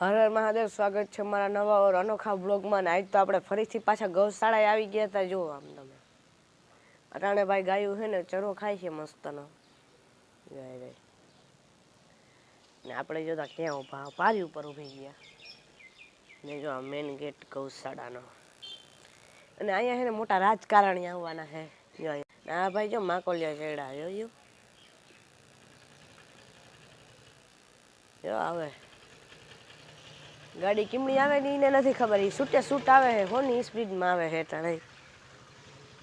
હર હર મહાદેવ, સ્વાગત છે મારા નવા ઓર અનોખા બ્લોગમાં. આજ તો આપણે ફરીથી પાછા ગૌશાળાએ આવી ગયા હતા. જો આમ તમે અટાણે ભાઈ ગાયું છે ને ચરો ખાય છે મસ્તનો. ને આપણે જોતા ક્યાં ઊભા, પારી ઉપર ઊભી ગયા ને જો આ મેન ગેટ ગૌશાળાનો. અને અહીંયા છે ને મોટા રાજકારણી આવવાના છે. જો આ ભાઈ જો માકોલિયા ચેડા જોયું જો આવે ગાડી કેમની આવે ને એને નથી ખબર. એ છૂટે છૂટ આવે છે, હોની સ્પીડમાં આવે છે ટાણે.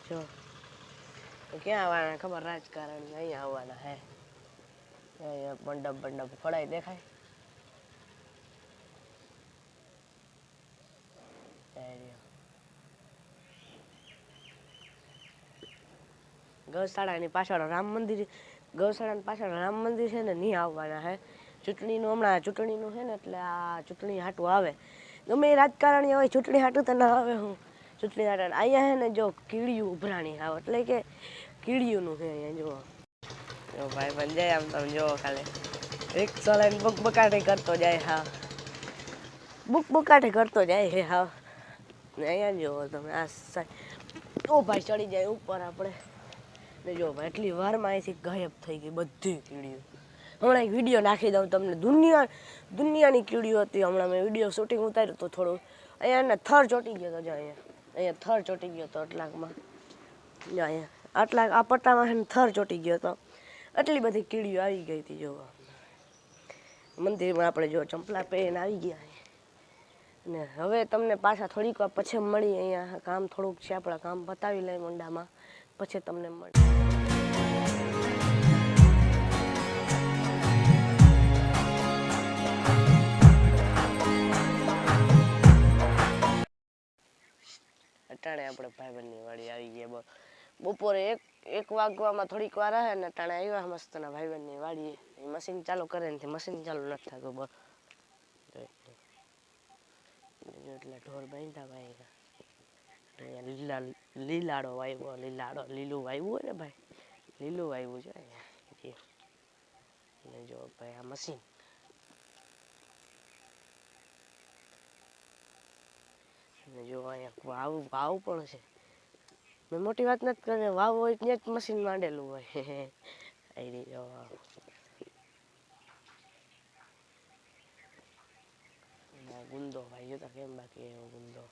જો ક્યાં આવવાના ખબર, રાજકારણી અહીંયા આવવાના હે. મંડપ મંડપ ફળાઈ દેખાય. ગૌશાળાની પાછળ રામ મંદિર, ગૌશાળાની પાછળ રામ મંદિર છે ને, નહીં આવવાના હે. ચૂંટણીનું હમણાં ચૂંટણીનું છે ને, એટલે આ ચૂંટણી હાટું આવે. ગમે એ રાજકારણી હોય, ચૂંટણી હાટું તો ના આવે. હું ચૂંટણી હાટું અહીંયા છે ને, જો કીડિયું ઉભરાણી આવે, એટલે કે કીડિયુંનું છે અહીંયા. જુઓ જો ભાઈ બન જાય આમ તમે જુઓ ખાલી રિક્ષા લઈને બકબકાટી કરતો જાય. હા, બકબકાટી કરતો જાય હે. હા, અહીંયા જુઓ તમે આ સાઈડ. ઓ ભાઈ ચડી જાય ઉપર આપણે ને. જો ભાઈ એટલી વારમાં અહીંથી ગાયબ થઈ ગઈ બધી કીડીઓ. હમણાં એક વિડીયો નાખી દઉં તમને. દુનિયાની કીડીઓ હતી. હમણાં મેં વિડીયો શૂટિંગ ઉતાર્યું તો થોડું. અહીંયા થર ચોટી ગયો હતો. જો અહીંયા થર ચોટી ગયો હતો આટલાકમાં. જો અહીંયા આટલા આ પટ્ટામાં થર ચોટી ગયો હતો. આટલી બધી કીડીઓ આવી ગઈ હતી. જો મંદિરમાં આપણે જો ચંપલા પહેરીને આવી ગયા. ને હવે તમને પાછા થોડીક વાર પછી મળી. અહીંયા કામ થોડુંક છે, આપણા કામ બતાવી લઈએ મંડામાં, પછી તમને મળે. અટાણે આપણે ભાઈબંધની વાડી આવી ગયા. બપોરે એક વાગવામાં થોડીક વાર રહે ને અટાણે આવ્યા મસ્તના ભાઈબંધની વાડી. મશીન ચાલુ કરે ને મશીન ચાલુ નથી થતું. બસ એટલે ઢોર બાંધતા ભાઈ. અહીંયા લીલાડો વાવ્યો. લીલું વાવ્યું હોય ને ભાઈ, લીલું વાવ્યું છે અહીંયા. અને જો ભાઈ આ મશીન. અને જો અહીંયા વાવ પણ છે. મેં મોટી વાત નથી કરી. વાવ હોય ત્યાં જ મશીન માંડેલું હોય. આવી જો ગુંદો ભાઈ જોતા કેમ બાકી એવો ગુંદો.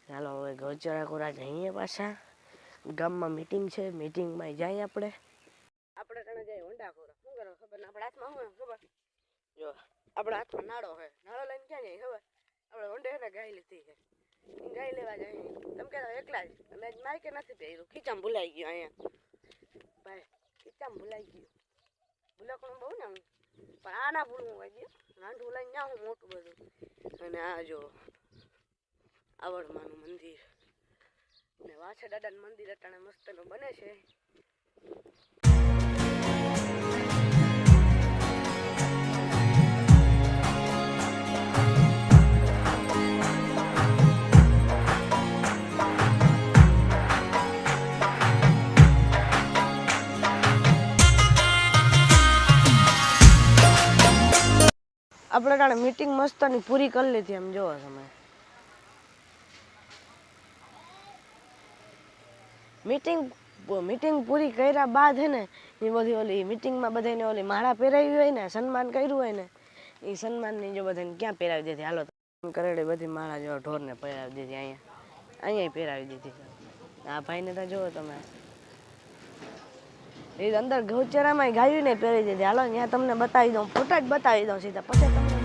ચાલો હવે ગૌચરા કોરા જઈએ પાછા. ગામમાં મીટિંગ છે, મીટિંગમાં જાય આપણે તને જઈએ હોંડા કોરા. શું કરો ખબર ને, આપણા હાથમાં શું ખબર? જો આપણા હાથમાં નાળો છે. નાળો લઈને ક્યાં જાય ખબર? આપણે હોંડે ને ગાય લીધી છે, ગાય લેવા જાય. તમે કહેતા એકલા જ. અને આજ માઇકે નથી પહેર્યું. ખીચામાં ભૂલાઈ ગયું. અહીંયા ભાઈ ખીચામાં ભૂલાઈ ગયું. ભૂલકણું બહુ ને પણ આ ના ભૂલવું હોય ગયું. રાંઢું લઈને જાઉં મોટું બધું. અને આ જો આવડમાનું મંદિર ને વાછા દાદાનું મંદિર અટાણે મસ્તનું બને છે. આપણે ટાણે મીટિંગ મસ્તની પૂરી કરી લીધી. એમ જોવો તમે મીટિંગ પૂરી કર્યા બાદ હે ને એ બધી ઓલી મીટિંગમાં બધાને ઓલી માળા પહેરાવી હોય ને, સન્માન કર્યું હોય ને, એ સન્માનની જો બધાને ક્યાં પહેરાવી દીધી. હાલો કરેલી બધી માળા જો ઢોરને પહેરાવી દીધી. અહીંયા પહેરાવી દીધી. આ ભાઈને તો જુઓ તમે, એ અંદર ગૌચરામાં ગાયું ને પહેરી દીધી. હાલો ત્યાં તમને બતાવી દઉં, ફોટા જ બતાવી દઉં સીધા, પછી તમને મળી.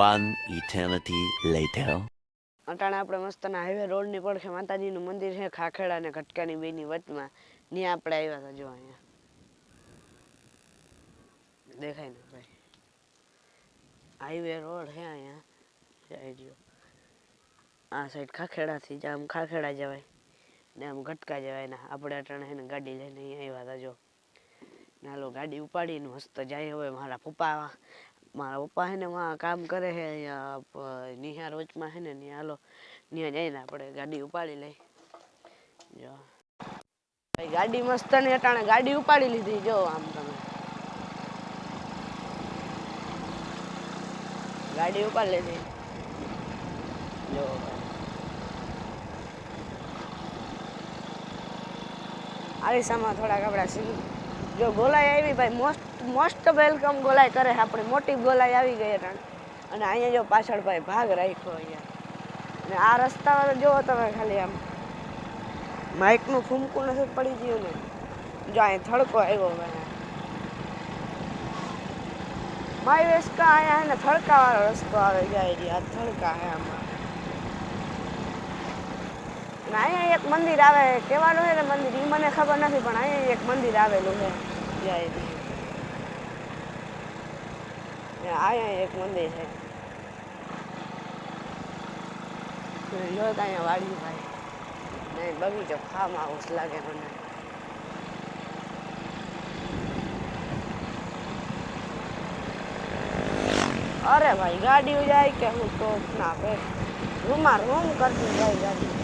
One eternity later. અટાણે આપણે મસ્તના હાઈવે રોડની પડખે માતાજીનું મંદિર છે, ખાખેડા અને ઘટકાની બેની વચમાં. ત્યાં આપણે આવ્યા હતા. જો અહીંયા દેખાય ને ભાઈ હાઈવે રોડ હે અહીંયા જાય જો આ સાઈડ ખાખેડાથી આમ ખાખેડા જવાય ને આમ ઘટકા જવાય ને આપણે અટાણે હે ને ગાડી લઈને અહીંયા આવ્યા હતા જો નાલો ગાડી ઉપાડીને મસ્ત જાય હવે મારા પપ્પા હે ને વાં કામ કરે છે અહીંયા નિહાર વચમાં હે ને ત્યાં હાલો ત્યાં જઈને આપણે ગાડી ઉપાડી લઈ જો ભાઈ ગાડી મસ્ત ને અટાણે ગાડી ઉપાડી લીધી જો આમ તમે ગાડી ઉપાડી લીધી જો આરીસામાં થોડાક આપણા જો ગોલાઈ આવી ભાઈ મોસ્ટ વેલકમ ગોલાઈ કરે આપણે મોટી ગોલાઈ આવી ગઈ અટાણે અને અહીંયા જો પાછળ ભાઈ ભાગ રાખ્યો અહીંયા અને આ રસ્તા જોવો તમે ખાલી આમ માઇકનું ફૂમકું નથી પડી ગયું ને જો અહીંયા થડકો આવ્યો ભાઈ માય વેસકા અહીંયા હે ને થડકાવાળો રસ્તો આવે જાય આ થડકા હે આમાં અને અહીંયા એક મંદિર આવે કહેવાનું છે ને મંદિર એ મને ખબર નથી પણ અહીંયા એક મંદિર આવેલું છે જાય અહીંયા એક મંદિર છે જો અહીંયા વાડી ભાઈ નહીં બગીચો ફાર્મ હાઉસ લાગે મને અરે ભાઈ ગાડીઓ જાય કે હું તો ના રૂમ કરતી જાય ગાડી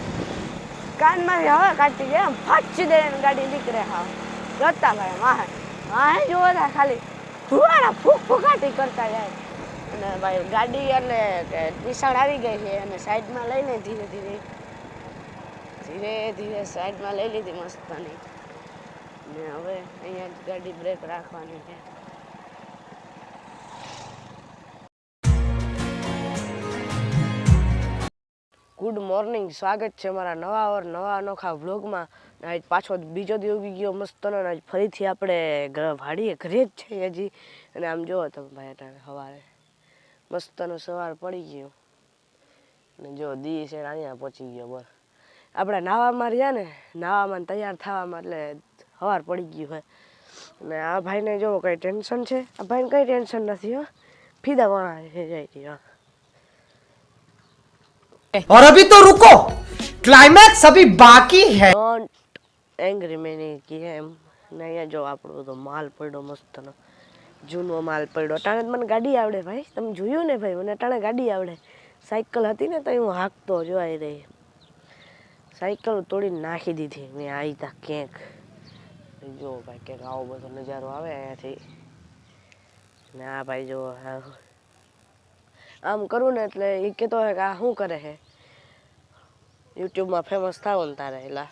કાનમાંથી હવે કાઢતી જાય આમ ફાટી દે ગાડી નીકળે હા જતા ભાઈ વાહે જોવો તા ખાલી ધુવાડા ફૂકાટી કરતા જાય અને ભાઈ ગાડી એટલે નિશાળ આવી ગઈ છે અને સાઈડમાં લઈને ધીરે ધીરે સાઈડમાં લઈ લીધી મસ્તની ને હવે અહીંયા જ ગાડી બ્રેક રાખવાની છે ગુડ મોર્નિંગ સ્વાગત છે મારા નવા અનોખા વ્લોગમાં આજ પાછો બીજો દિવસ ઉગી ગયો મસ્તનો આજ ફરીથી આપણે વાડીએ ઘરે જ છે હજી અને આમ જોવો તમે ભાઈ અટાણે સવારે મસ્તનો સવાર પડી ગયો અને જો દી છે અહીંયા પહોંચી ગયો બસ આપણે નાવામાં રહ્યા ને નાવામાં તૈયાર થવામાં એટલે સવાર પડી ગયું હોય અને આ ભાઈને જો કંઈ ટેન્શન છે આ ભાઈને કંઈ ટેન્શન નથી હો ફીદા વણા છે જાય और अभी तो रुको क्लाइमैक्स अभी बाकी है डोंट एंग्री मैंने की एम ને અહીંયા જો આપણો બધો માલ પડ્યો મસ્તનો જૂનો માલ પડ્યો અટાણે મને ગાડી આવડે ભાઈ તમે જોયું ને ભાઈ મને અટાણે ગાડી આવડે સાયકલ હતી ને તો હું હાંકતો જોઈ રહી સાયકલ તોડીને નાખી દીધી મેં આવી તા ક્યાંક જો ભાઈ ક્યાંક આવો બધો નજારો આવે અહીંયાથી ને આ ભાઈ જો આમ કરું ને એટલે એ કહેતો હોય કે આ શું કરે છે યુટ્યુબમાં ફેમસ થાવ ને તારે એલા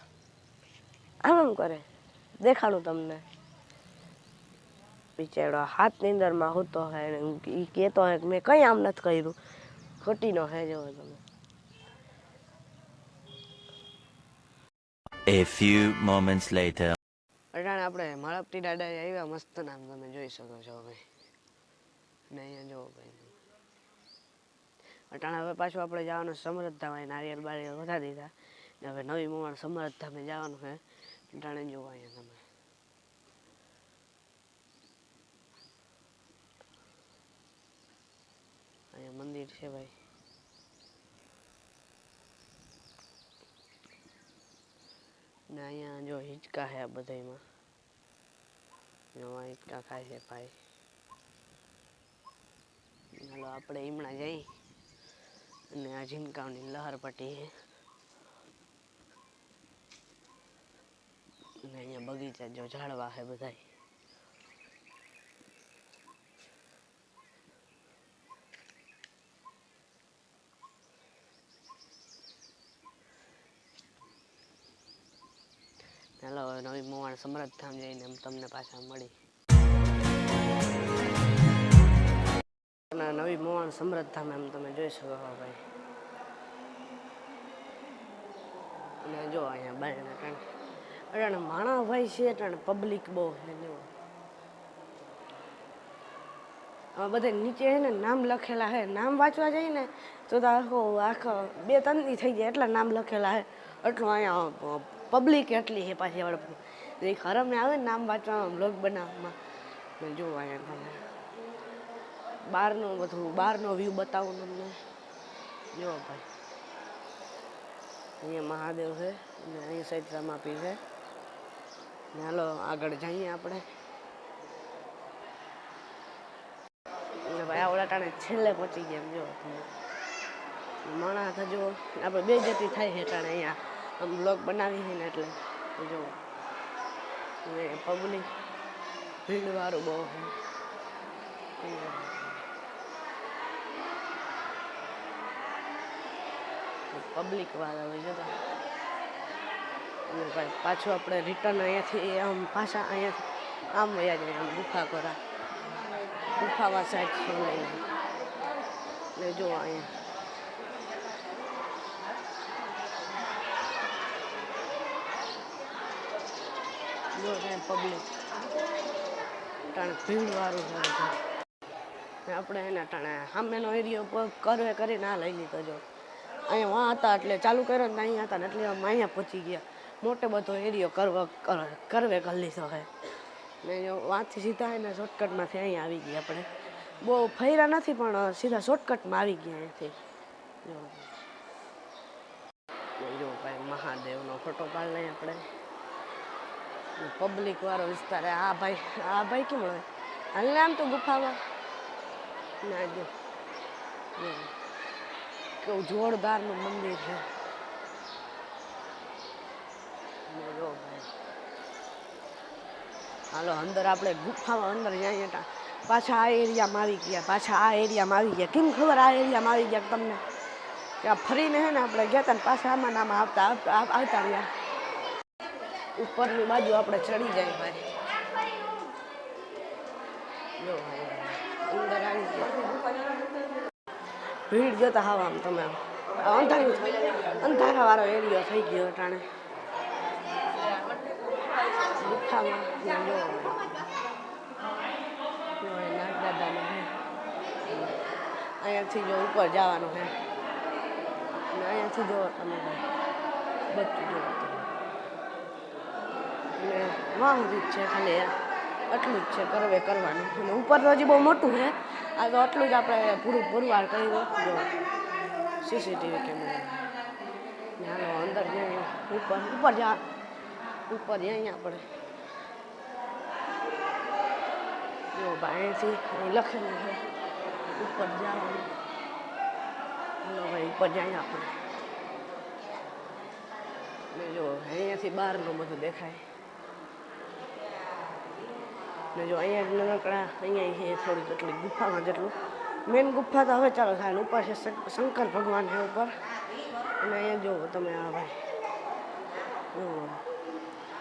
આમ કરે દેખાડું તમને બિચારો હાથની અંદરમાં હોતો હોય એ કહેતો હોય કે મેં કંઈ આમ નથી કર્યું ખોટીનો હે જો તમે A few moments later. અટાણે આપણે માળપટી દાદા આવ્યા મસ્ત નામ તમે જોઈ શકો છો ભાઈ ને અહીંયા જો ભાઈ અટાણે હવે પાછું આપણે જવાનું સમરધામ નારિયેલ બારિયેલ વધારી દીધા ને હવે નવી મોવાણ સમરધામે જવાનું છે અટાણે જોવો અહીંયા તમે અહીંયા મંદિર છે ભાઈ ને અહીંયા જો હિંચકા છે આ બધામાં જો હિંચકા ખાય છે ભાઈ હાલો આપણે ઈમણા જઈ અને આ ઝીંકાઓની લહર પટી છે અને અહીંયા બગીચા જો ઝાડવા છે બધા ચાલો હવે નવી મોવાણ સમરધામ જઈને તમને પાછા મળી નવી મોવાણ સમરધામ એમ તમે જોઈ શકો ભાઈ અને જો અહીંયા બાયના અટાણે માણા ભાઈ છે અટાણે પબ્લિક બહુ છે જો હવે બધે નીચે છે ને નામ લખેલા છે નામ વાંચવા જઈએ ને તો આખો 2-3 દી થઈ જાય એટલા નામ લખેલા છે એટલું અહીંયા પબ્લિક એટલી છે પાછી આપણે હરમને આવે ને નામ વાંચવામાં બ્લોગ બનાવવામાં જો અહીંયા બહારનું બધું બહારનો વ્યૂ બતાવું તમને. જો ભાઈ અહીંયા મહાદેવ છે અને અહીંયા સાઈડ રામાપીર છે. હાલો આગળ જઈએ આપણે. એટલે ભાઈ આવડા ટાણે છેલ્લે પહોંચી ગયા એમ જો માણસ જો આપણે બે જતી થાય છે ટાણે અહીંયા આમ બ્લોગ બનાવી છે ને એટલે જો પબ્લિક ભીડવાળું બહુ છે. પબ્લિક વાળા હોય જતા અને ભાઈ પાછું આપણે રિટર્ન અહીંયાથી આમ પાછા અહીંયાથી આમ વયા જાય આમ ગુફા કરા ગુફામાં સાઈડ છે લઈને ને જો અહીંયા જો પબ્લિક ટાણે ભીડવાળું છે આપણે એના ટાણે સામેનો એરિયો કરવે કરી ના લઈ લીધો. જો અહીંયા વાં હતા એટલે ચાલુ કર્યો ને અહીંયા હતા ને એટલે અહીંયા પહોંચી ગયા. મોટો બધો એરિયો કરવે કરી લીધો છે ને જો વાંથી સીધા એને શોર્ટકટમાંથી અહીંયા આવી ગયા. આપણે બહુ ફર્યા નથી પણ સીધા શોર્ટકટમાં આવી ગયા અહીંયાથી. જો ભાઈ મહાદેવનો ફોટો પાડી લઈએ આપણે. પબ્લિક વાળો વિસ્તાર. આ ભાઈ કેમ હોય હાલ આમ તો ગુફામાં ના જો કેવું જોરદારનું મંદિર છે. જો ભાઈ હાલો અંદર આપણે ગુફામાં અંદર જઈએ. પાછા આ એરિયામાં આવી ગયા. કેમ ખબર આ એરિયામાં આવી ગયા તમને કે આ ફરીને હે ને આપણે ગયા હતા ને પાછા આમાં નામાં આવતા રહ્યા. ઉપરની બાજુ આપણે ચડી જાય ભાઈ. જો અંદર આવી ગયા. ભીડ જોતા હવા આમ તમે અંધારા વાળો એરિયો થઈ ગયો ટાણે ગુફામાં. નાગદાદાનો છે અહીંયાથી જો ઉપર જવાનું છે અને અહીંયાથી જો તમે બધું જો ને વાહ જ છે ખાલી આટલું જ છે કરવે કરવાનું. અને ઉપર તો હજી બહુ મોટું છે. આ તો આટલું જ આપણે પૂરું પુરવાર કરી દો. જો સીસીટીવી કેમેરા હાલો અંદર જઈએ. ઉપર જઈએ આપણે. જો ભાઈ અહીંથી અહીં લખેલું છે ઉપર જવાનું. હાલો ભાઈ ઉપર જઈએ આપણે. ને જો અહીંયાથી બહારનું બધું દેખાય. ને જો અહીંયા નાનકડા અહીંયા છે થોડી જેટલી ગુફામાં જેટલું મેન ગુફા તો હવે ચાલો થાય. ઉપર છે શંકર ભગવાન છે ઉપર. અને અહીંયા જુઓ તમે આ ભાઈ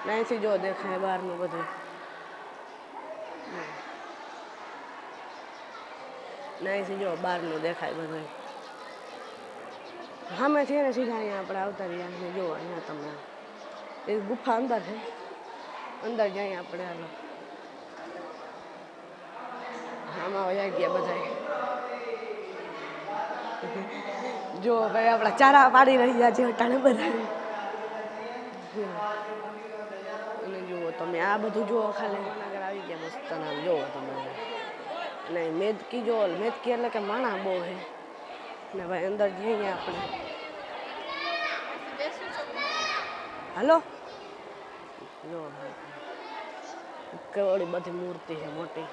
અહીંથી જો દેખાય બહારનું બધું. અહીંથી જો બહારનું દેખાય બધું. સામેથી ને સીધા અહીંયા આપણે આવતા રહ્યા. ને જુઓ અહીંયા તમે એ ગુફા અંદર છે. અંદર જઈએ આપણે. હાલો આમાં વયા ગયા બધા. જો ભાઈ આપણા ચારા પાડી રહ્યા છે અટાણે બધા. અને જુઓ તમે આ બધું જુઓ ખાલી આગળ આવી ગયા મસ્ત નામ જુઓ તમે. અને મેદકી જો મેદકી એટલે કે માણા બહુ છે. ને ભાઈ અંદર જઈએ આપણે. હાલો જો કેવડી બધી મૂર્તિ છે મોટી.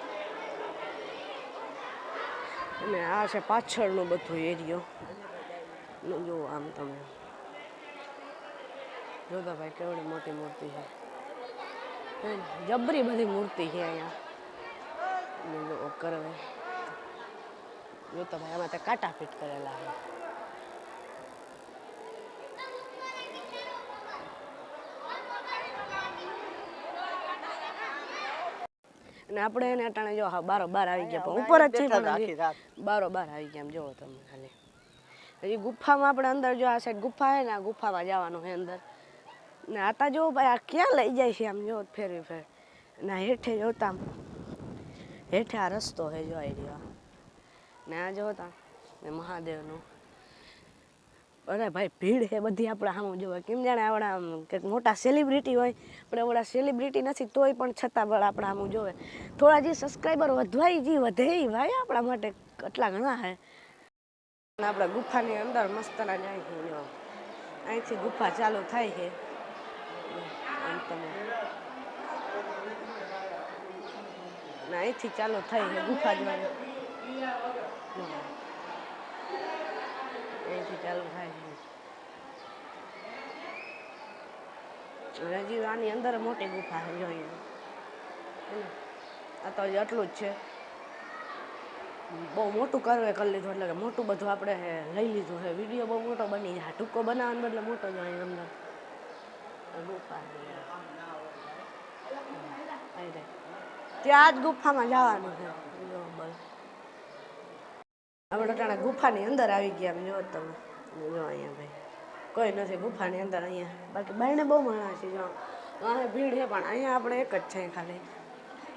અને આ છે પાછળનો બધો એરિયો. જો આમ તમે જોતા ભાઈ કેવડી મોટી મૂર્તિ છે. જબરી બધી મૂર્તિ છે અહીંયા. જો કરવે જોતા ભાઈ આમાં તો કાંટા ફિટ કરેલા છે. અને આપણે એને અટાણે જો હા બારોબાર આવી ગયા. પણ ઉપર જ છે પણ બારોબાર આવી ગયા. એમ જોવો તમે ખાલી. હજી ગુફામાં આપણે અંદર જો આ સાઈડ ગુફા છે ને આ ગુફામાં જવાનું છે અંદર. ને આતા જો ભાઈ આ ક્યાં લઈ જાય છે આમ જો ફેરવી ફેર. ને હેઠે જોતા હેઠે આ રસ્તો છે જો આવી રહ્યો. ને આ જોતા ને મહાદેવનું અરે ભાઈ ભીડ છે બધી આપણે આમ જોવે કેમ જાણે આપણા આમ કંઈક મોટા સેલિબ્રિટી હોય આપણે ઓલા સેલિબ્રિટી નથી તોય પણ છતાં પણ આપણે આમ જોવે થોડા જે સબસ્ક્રાઈબર વધવાય જે વધે એ ભાઈ આપણા માટે કેટલા ઘણા છે આપણે ગુફાની અંદર મસ્તના જાય છે જો અહીંથી ગુફા ચાલુ થાય છે અહીંથી ચાલુ થાય છે ગુફા જોવાની અહીંથી ચાલુ થાય છે હજી આની અંદર મોટી ગુફા છે જોઈએ આ તો હજી આટલું જ છે બહુ મોટું કરવે કરી લીધું એટલે કે મોટું બધું આપણે લઈ લીધું છે વિડીયો બહુ મોટો બની જાય ટૂંકો બનાવવાને બદલે મોટો જ હોય અંદર ગુફા ત્યાં જ ગુફામાં જવાનું છે આપણે ટાણે ગુફાની અંદર આવી ગયા જો તમે જો અહીંયા ભાઈ કોઈ નથી ગુફાની અંદર અહીંયા બાકી બાયણે બહુ માણસ છે જો અહીંયા ભીડ છે પણ અહીંયા આપણે એક જ છે ખાલી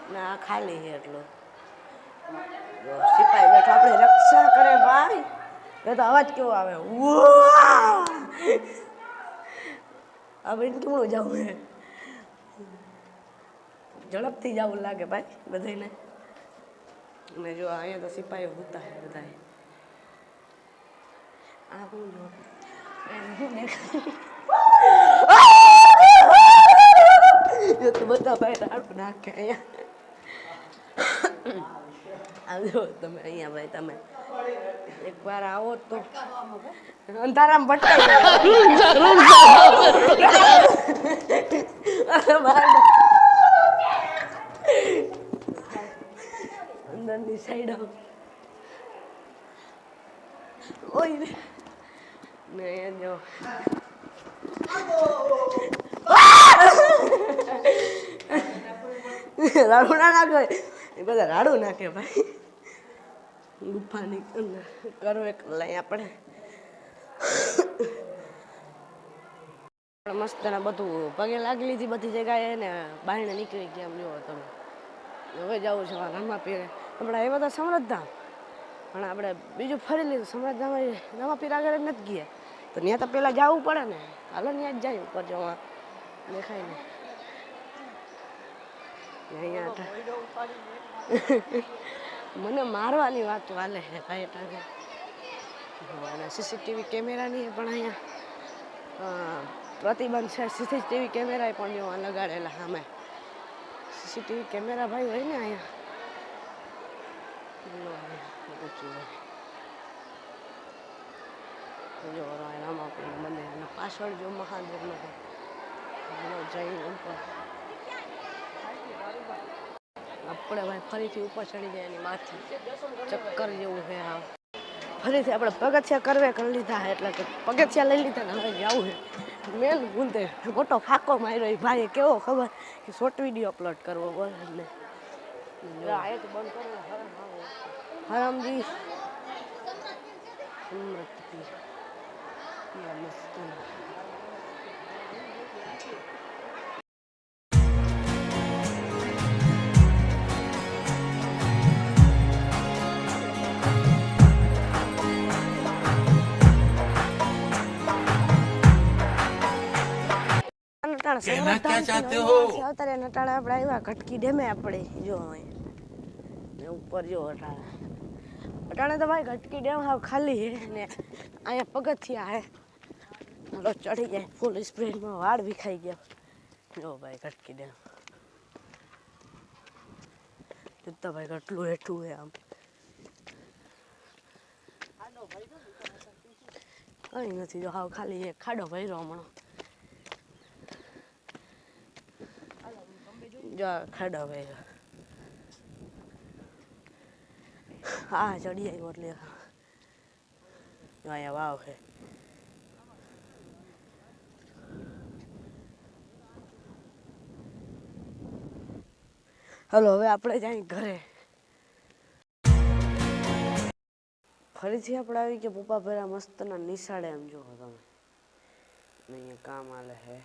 ને આ ખાલી છે એટલું સિપાઈ બેઠો આપણે રક્ષા કરે ભાઈ એ તો અવાજ કેવો આવે આ બેન કેવું જવું છે ઝડપથી જવું લાગે ભાઈ બધાને અને જો અહીંયા તો સિપાહીઓ હોતા હે બધા આ હું જો તો બધા ભાઈ રાડું નાખે અહીંયા આવજો તમે અહીંયા ભાઈ તમે એકવાર આવો તો અંધારામ ભટકાઈ અંદરની સાઈડ ઓય ને જો રાડું ના નાખે એ બધા રાડું નાખે ભાઈ ગુફાની અંદર કરો એક લઈ આપણે મસ્ત ને બધું પગે લાગી લીધી બધી જગ્યાએ ને બાયણે નીકળી ગયા એમ લ્યો તમે હવે જવું છે રામાપીર હમણાં આવ્યા હતા સમરધામ પણ આપણે બીજું ફરી લીધું સમરધામ રામાપીર આગળ નથી ગયા તો ત્યાં તો પહેલાં જવું પડે ને હાલો ત્યાં જ જાય ઉપર જવા દેખાય ને અહીંયા મને મારવાની વાત વાલે છે ભાઈ ટાગે અને સીસીટીવી કેમેરાની પણ અહીંયા પ્રતિબંધ છે સીસીટીવી કેમેરા પણ જોવા લગાડેલા સામે સીસીટીવી કેમેરા ભાઈ હોય ને અહીંયા જો રામાપીર મંદિર અને પાછળ જો મહાદેવનો જઈને ઉપર આપણે ભાઈ ફરીથી ઉપર ચડી જાય એની માથે ચક્કર જેવું છે હા ફરીથી આપણે પગથિયા કરી લીધા એટલે કે પગથિયા લઈ લીધા ને હવે જવું છે મેન ભૂલતે મોટો ફાકો માર્યો ભાઈ કેવો ખબર કે શોર્ટ વિડીયો અપલોડ કરવો બોલે ને હરમજી कहना क्या चाहते हो અત્યારે નટાળા આપણે આવ્યા કટકી ડેમે આપણે જો ઉપર જો અટાણે તો ભાઈ કટકી ડેમ હાવ ખાલી છે ને અહીંયા પગથિયા હે હાલો ચડી જાય ફૂલ સ્પીડમાં વાળ વિખાઈ ગયા જો ભાઈ કટકી ડેમ તો ભાઈ કેટલું હેઠું છે આમ કઈ નથી જો હાવ ખાલી એક ખાડો ભર્યો હમણાં જો ખાડો ભાઈ હા ચડી આવ્યો એટલે અહીંયા વાવ છે હલો હવે આપણે જાય ઘરે ફરીથી આપણે આવી ગયા પપ્પા ભેરા મસ્તના નિશાળે એમ જો તમે અહીંયા કામ હાલે છે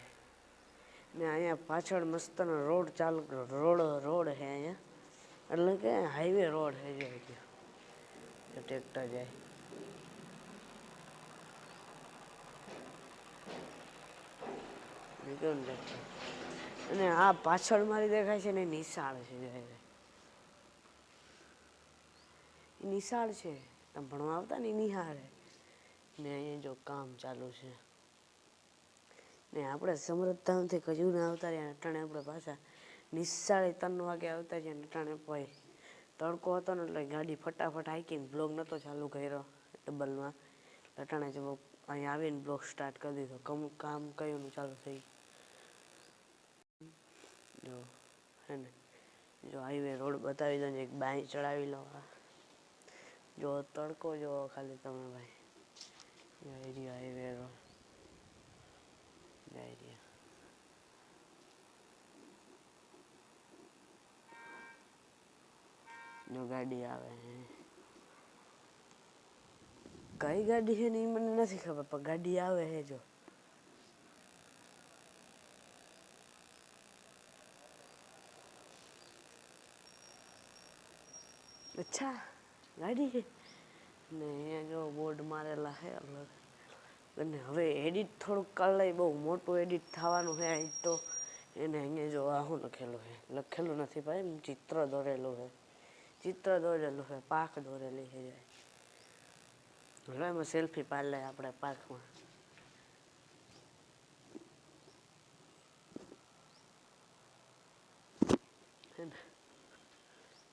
ને અહીંયા પાછળ મસ્તનો રોડ ચાલુ રોડ છે અહીંયા એટલે કે હાઈવે રોડ છે જે ટ્રેક્ટર જાય કેવું લાગતું? અને આ પાછળ મારી દેખાય છે ને એ નિશાળ છે. એ નિશાળ છે, તમે ભણવા આવતા ને એ નિહાળ ને અહીંયા જો કામ ચાલુ છે ને આપણે સમૃદ્ધામથી ખજૂરને આવતા રહ્યા અટાણે આપણે પાછા નિશાળે 3 વાગે આવતા રહ્યા અટાણે ભાઈ તડકો હતો ને એટલે ગાડી ફટાફટ હાંકીને બ્લોગ નહોતો ચાલુ કર્યો ડબલમાં. અટાણે જો અહીંયા આવીને બ્લોગ સ્ટાર્ટ કરી દીધો. કામ કયું ચાલુ થઈ જો હે ને જો હાઈવે રોડ બતાવી દો ને એક બાઈ ચડાવી લો. જો તડકો જો ખાલી તમે ભાઈ એરિયા હાઈવે રોડ એરિયા જો ગાડી આવે કઈ ગાડી છે ને એ મને નથી ખબર પણ ગાડી આવે છે જો અચ્છા ગાડી છે ને અહીંયા જો બોર્ડ મારેલા છે અલગ. અને હવે એડિટ થોડુંક કરી લઈ, બહુ મોટું એડિટ થવાનું છે આજ તો. એને અહીંયા જો આ શું લખેલું છે, લખેલું નથી ભાઈ, ચિત્ર દોરેલું છે. ચિત્ર દોરેલું છે, પાક દોરેલી છે. હવે એમાં સેલ્ફી પાડી લઈએ આપણે પાર્કમાં.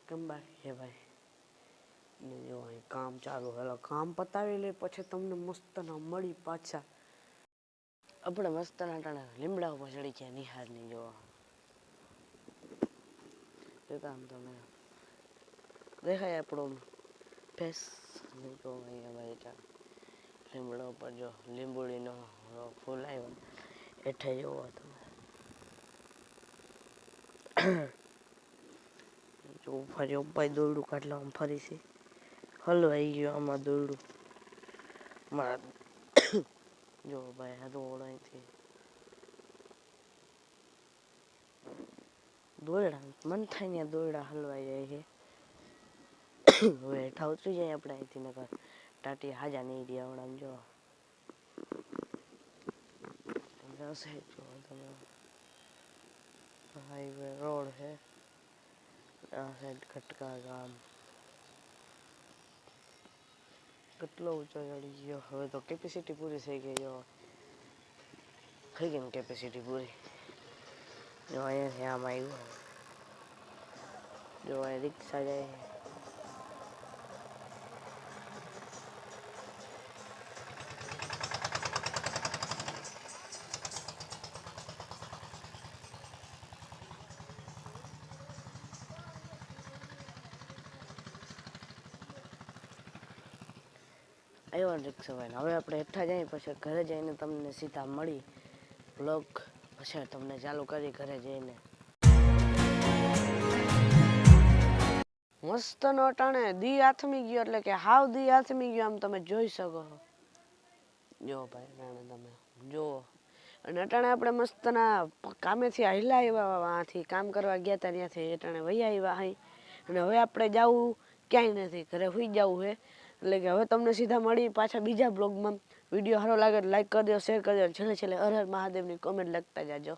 કેમ બાકી છે ભાઈ ને જો અહીં કામ ચાલુ. હેલો કામ પતાવી લે પછી તમને મસ્ત ના મળી પાછા. આપણે મસ્ત ના ટાણા લીમડા ઉપર ચડી ગયા નિહાળની જોવા. જોતા આમ તમે દેખાય આપણો ફેસ જો અહીંયા ભાઈ લીમડા ઉપર જો લીંબુડીનો ફૂલ આવ્યો હેઠે જોવો તમે. જો ફરી ઉપર દોરડું કાઢલા આમ ફરીથી હલવાઈ ગયો આમાં દોરડું મારા. જો ભાઈ આ રોડ અહીંથી દોરડા મન થાય ને દોરડા હલવાઈ જાય છે. હવે હેઠા ઉતરી જાય આપણે અહીંથી નકર ટાટી હાજા નહીં રહ્યા આવડા જો જો તમે હાઈવે રોડ છે. આ સાઈડ ખટકા ગામ કેટલો ઊંચો ચડી ગયો. હવે તો કેપેસિટી પૂરી થઈ ગઈ. જો થઈ ગઈ ને કેપેસિટી પૂરી. જો અહીંયાથી આમ આવ્યું જો અહીં રિક્ષા જાય. આવ્યો રિક્ષા ભાઈ. હવે આપણે હેઠા જઈએ પછી ઘરે જઈને તમને સીધા મળી બ્લોગ પછી તમને ચાલુ કરી ઘરે જઈને. મસ્ત નો અટાણે દી આથમી ગયો એટલે કે હાવ દી આથમી ગયો આમ તમે જોઈ શકો. જો ભાઈ અટાણે તમે જુઓ. અને અટાણે આપણે મસ્ત ના કામેથી હાલ્યા આવ્યા આથી કામ કરવા ગયા હતા ત્યાંથી અટાણે વહી આવ્યા અહીં. અને હવે આપણે જવું ક્યાંય નથી, ઘરે સુઈ જવું છે. એટલે કે હવે તમને સીધા મળી પાછા બીજા બ્લોગમાં. વિડીયો સારો લાગે તો લાઈક કરી દો, શેર કરી દો, છેલ્લે છેલ્લે હર હર મહાદેવની કોમેન્ટ લખતા જાજો.